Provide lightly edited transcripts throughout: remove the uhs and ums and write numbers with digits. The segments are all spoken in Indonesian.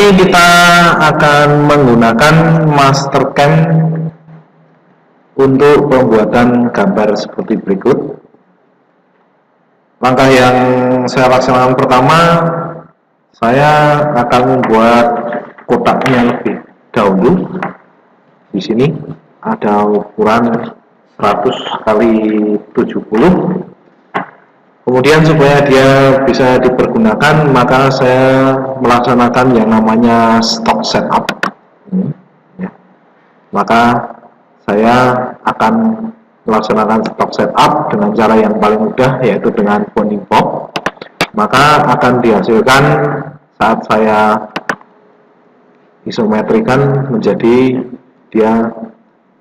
ini kita akan menggunakan Mastercam untuk pembuatan gambar seperti berikut. Langkah yang saya laksanakan pertama, saya akan membuat kotaknya lebih dahulu. Di sini ada ukuran 100 kali 70. Kemudian supaya dia bisa dipergunakan, maka saya melaksanakan yang namanya stock setup. Maka saya akan melaksanakan stock setup dengan cara yang paling mudah, yaitu dengan bounding box. Maka akan dihasilkan saat saya isometrikan menjadi dia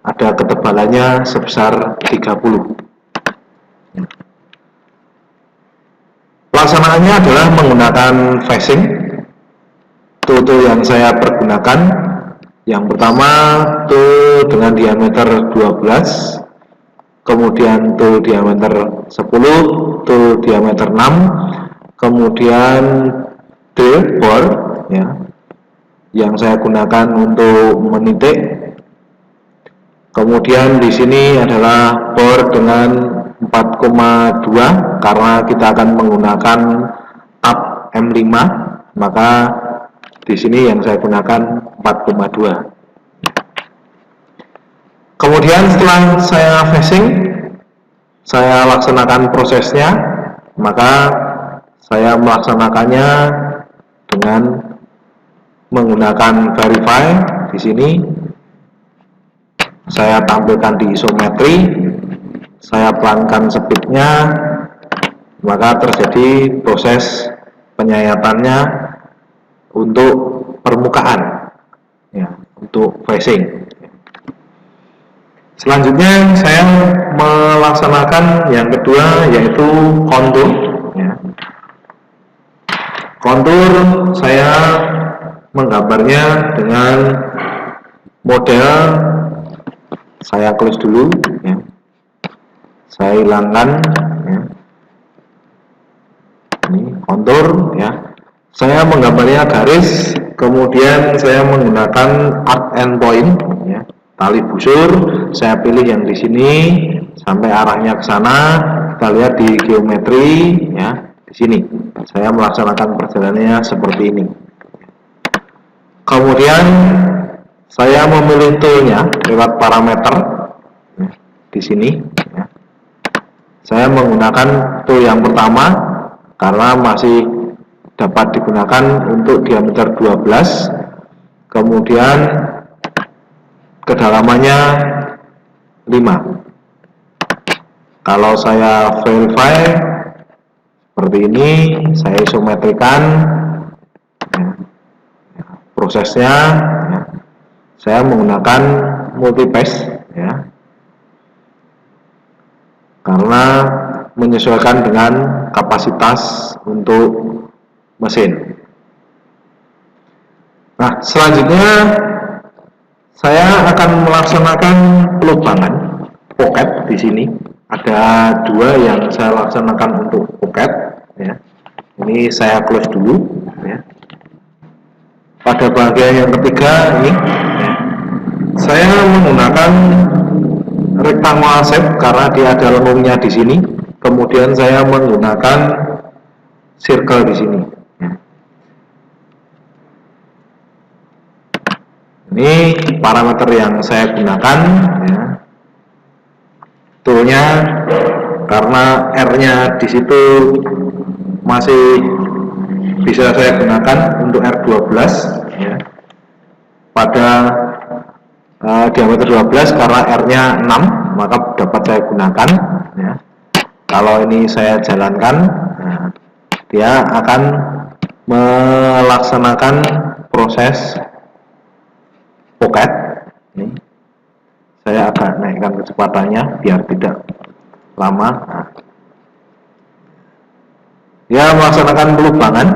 ada ketebalannya sebesar 30. Pelaksanaannya adalah menggunakan facing. Tool yang saya pergunakan, yang pertama tool dengan diameter 12, kemudian tool diameter 10, tool diameter 6, kemudian drill bore ya, yang saya gunakan untuk menitik. Kemudian di sini adalah bore dengan 4,2 karena kita akan menggunakan tab M5, maka di sini yang saya gunakan 4,2. Kemudian setelah saya facing, saya laksanakan prosesnya, maka saya melaksanakannya dengan menggunakan verify. Di sini saya tampilkan di isometri, saya pelankan speednya, maka terjadi proses penyayatannya untuk permukaan, ya, untuk facing. Selanjutnya saya melaksanakan yang kedua, yaitu kontur. Ya. Kontur saya menggambarnya dengan model, saya close dulu, ya. Saya hilangkan, ya. Ini kontur, ya. Saya menggambarnya garis, kemudian saya menggunakan art and point, ya. Tali busur, saya pilih yang di sini sampai arahnya ke sana. Kita lihat di geometri, ya, di sini. Saya melaksanakan perjalanannya seperti ini. Kemudian saya memilih toolnya lewat parameter, ya, di sini. Ya. Saya menggunakan tool yang pertama karena masih dapat digunakan untuk diameter 12, kemudian kedalamannya 5. Kalau saya verify seperti ini, saya isometrikan, ya, prosesnya, ya, saya menggunakan multipass, ya, karena menyesuaikan dengan kapasitas untuk mesin. Nah, selanjutnya saya akan melaksanakan pelubangan pocket. Di sini ada dua yang saya laksanakan untuk pocket, ya. Ini saya close dulu, ya. Pada bagian yang ketiga ini, ya, saya menggunakan rectangular shape karena dia ada lengkungnya di sini. Kemudian saya menggunakan circle di sini. Ini parameter yang saya gunakan, ya. Toolnya karena R-nya di situ masih bisa saya gunakan untuk R12, ya. Pada diameter 12 karena R-nya 6, maka dapat saya gunakan, ya. Kalau ini saya jalankan, nah, dia akan melaksanakan proses pocket. Ini saya akan naikkan kecepatannya biar tidak lama. Nah, dia melaksanakan pelubangan,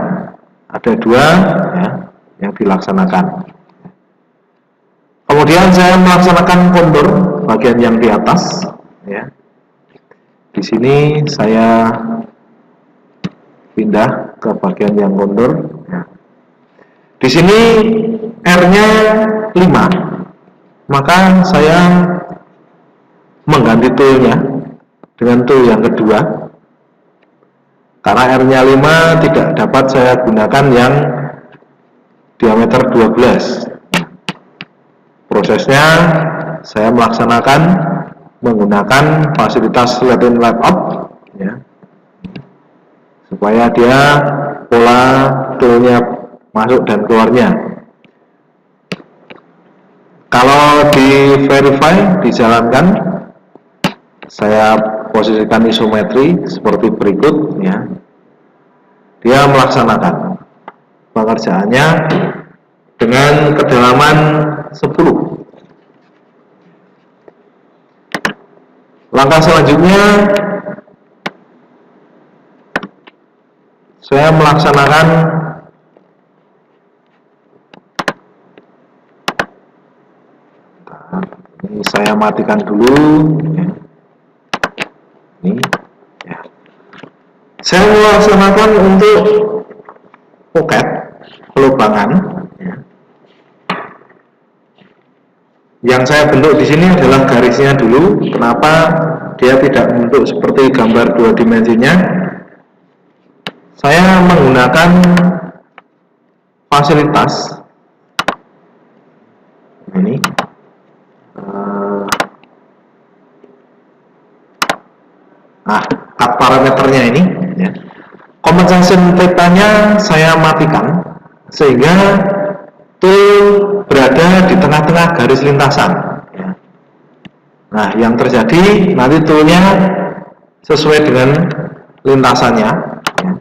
ada dua, ya, yang dilaksanakan. Kemudian saya melaksanakan kontur bagian yang di atas, ya. Di sini saya pindah ke bagian yang kontur, ya. Di sini R-nya 5, maka saya mengganti toolnya dengan tool yang kedua. Karena R-nya 5 tidak dapat saya gunakan yang diameter 12. Prosesnya saya melaksanakan menggunakan fasilitas let in let out, ya, supaya dia pola toolnya masuk dan keluarnya. Kalau di verify dijalankan, saya posisikan isometri seperti berikut, ya. Dia melaksanakan pengerjaannya dengan kedalaman 10. Langkah selanjutnya saya melaksanakan ini, saya matikan dulu, ya. Ini, ya. Saya melaksanakan untuk pocket pelubangan, ya. Yang saya bentuk di sini adalah garisnya dulu. Kenapa dia tidak membentuk seperti gambar 2 dimensinya? Saya menggunakan fasilitas ini, cut parameternya ini, ya. Compensation theta-nya saya matikan sehingga tool berada di tengah-tengah garis lintasan, ya. Nah, yang terjadi nanti toolnya sesuai dengan lintasannya, ya.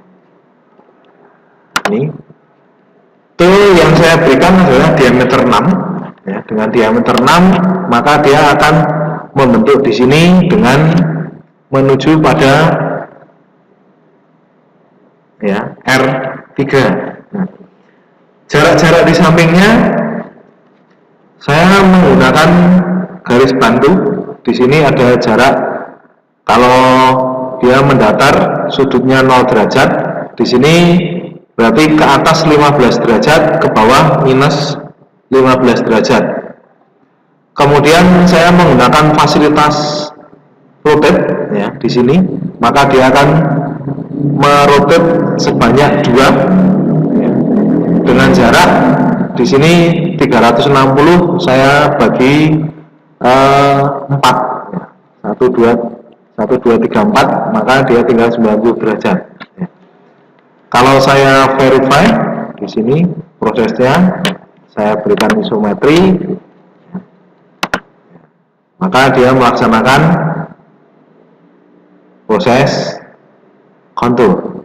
Ini tool yang saya berikan adalah diameter 6, ya. Dengan diameter 6 maka dia akan membentuk di sini dengan menuju pada, ya, R3. Nah, jarak-jarak di sampingnya saya menggunakan garis bantu. Di sini ada jarak, kalau dia mendatar sudutnya 0 derajat, di sini berarti ke atas 15 derajat, ke bawah minus 15 derajat. Kemudian saya menggunakan fasilitas rotate, ya, di sini, maka dia akan merotate sebanyak 2, ya, dengan jarak di sini 360 saya bagi 4, ya. 1, 2, 3, 4, maka dia tinggal 90 derajat, ya. Kalau saya verify di sini prosesnya, saya berikan isometri, ya, maka dia melaksanakan proses kontur.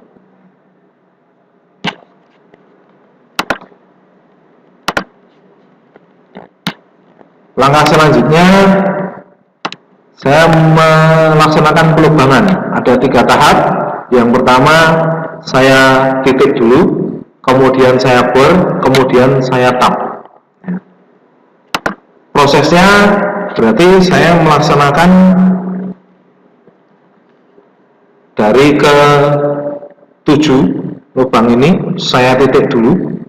Langkah selanjutnya saya melaksanakan pelubangan. Ada 3 tahap. Yang pertama saya titik dulu, kemudian saya bor, kemudian saya tap. Prosesnya berarti saya melaksanakan dari ke 7 lubang ini, saya titik dulu.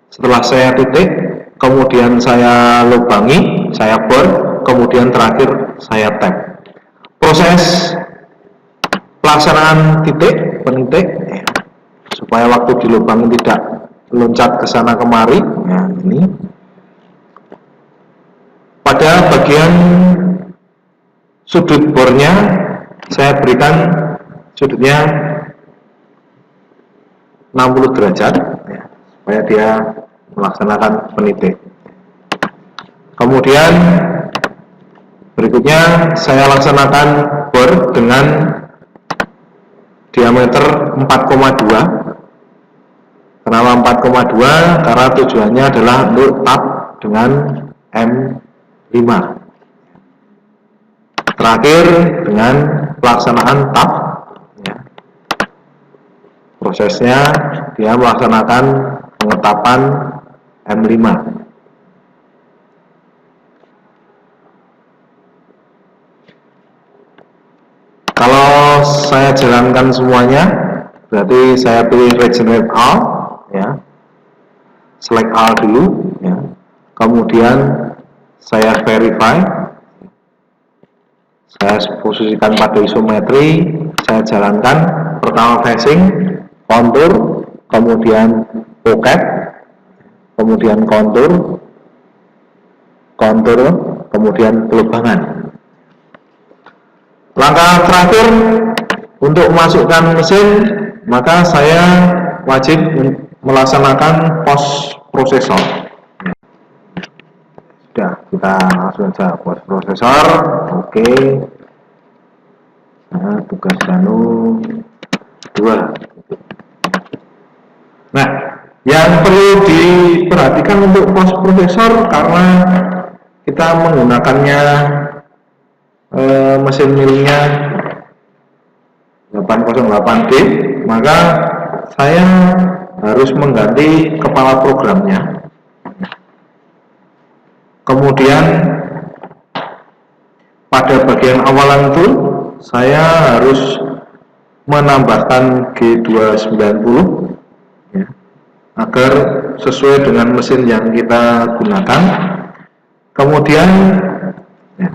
Setelah saya titik, kemudian saya lubangi, saya bor, kemudian terakhir saya tap. Proses pelaksanaan titik, penitik, ya, supaya waktu di lubang tidak loncat ke sana kemari, ya, ini. Pada bagian sudut bornya saya berikan sudutnya 60 derajat, ya, supaya dia melaksanakan penitik. Kemudian berikutnya saya laksanakan bor dengan diameter 4,2. Kenapa 4,2? Karena tujuannya adalah untuk tap dengan M5. Terakhir dengan pelaksanaan tap, ya. Prosesnya dia melaksanakan pengetapan M5. Kalau saya jalankan semuanya, berarti saya pilih regenerate all, ya. select all dulu, ya. Kemudian saya verify, saya posisikan pada isometri, saya jalankan pertama facing, kontur, kemudian pocket, kemudian kontur, kemudian pelubangan. Langkah terakhir untuk memasukkan mesin, maka saya wajib melaksanakan post processor. Sudah, kita langsung saja post processor. Oke. Nah, tugas Danu 2. Nah, yang perlu diperhatikan untuk post processor, karena kita menggunakannya mesin milnya 808D, maka saya harus mengganti kepala programnya. Kemudian pada bagian awalan itu saya harus menambahkan G290, ya, agar sesuai dengan mesin yang kita gunakan. Kemudian ya,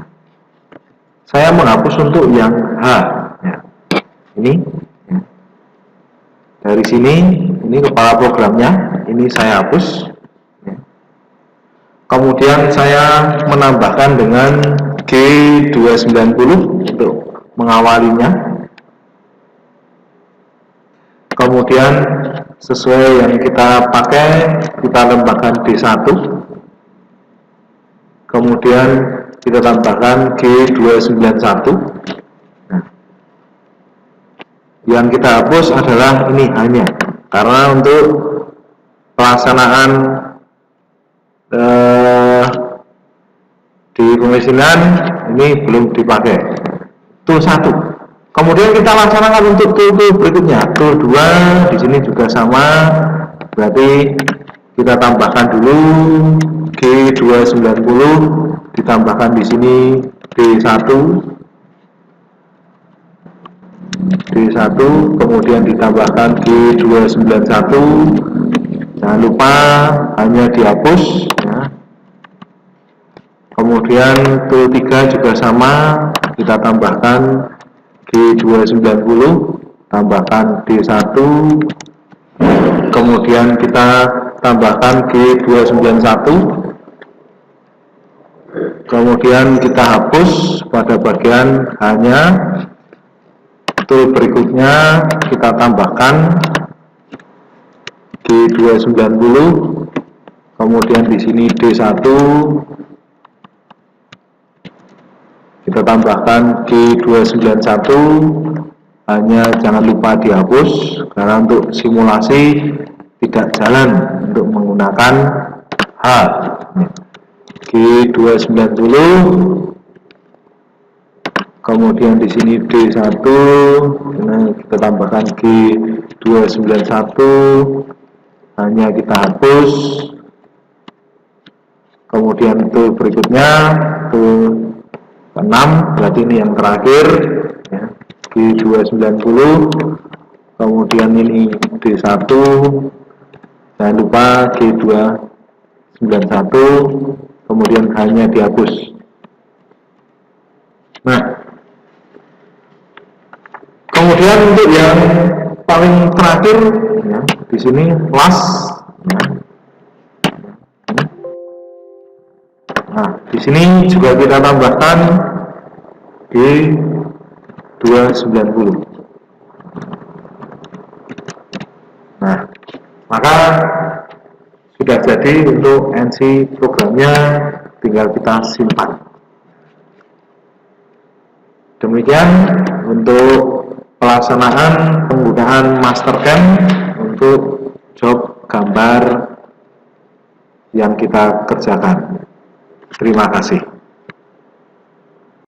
saya menghapus untuk yang H, ya. Ini ya. Dari sini, ini kepala programnya, ini saya hapus, ya. Kemudian saya menambahkan dengan G290 untuk mengawalinya. Kemudian sesuai yang kita pakai, kita tambahkan D1, kemudian kita tambahkan G291. Nah, yang kita hapus adalah ini hanya karena untuk pelaksanaan di pemesinan ini belum dipakai. Tool 1. Kemudian kita laksanakan untuk tool berikutnya. Tool 2 di sini juga sama. Berarti kita tambahkan dulu G290, ditambahkan di sini D1, kemudian ditambahkan G291. Jangan lupa hanya dihapus, ya. Kemudian tool 3 juga sama, kita tambahkan G290, tambahkan D1, kemudian kita tambahkan G291, kemudian kita hapus pada bagian hanya. Tool berikutnya kita tambahkan G290, kemudian di sini D1, kita tambahkan G291, hanya jangan lupa dihapus karena untuk simulasi tidak jalan untuk menggunakan H. G290, kemudian di sini D1, kita tambahkan G291, hanya kita hapus. Kemudian tool berikutnya tool 6, berarti ini yang terakhir, ya, G290, kemudian ini D1, jangan lupa G291, kemudian hanya dihapus. Nah, kemudian untuk yang paling terakhir, ya, di sini last, ya. Nah, di sini juga kita tambahkan G290. Nah, maka sudah jadi untuk NC programnya, tinggal kita simpan. Demikian untuk pelaksanaan penggunaan Mastercam untuk job gambar yang kita kerjakan. Terima kasih.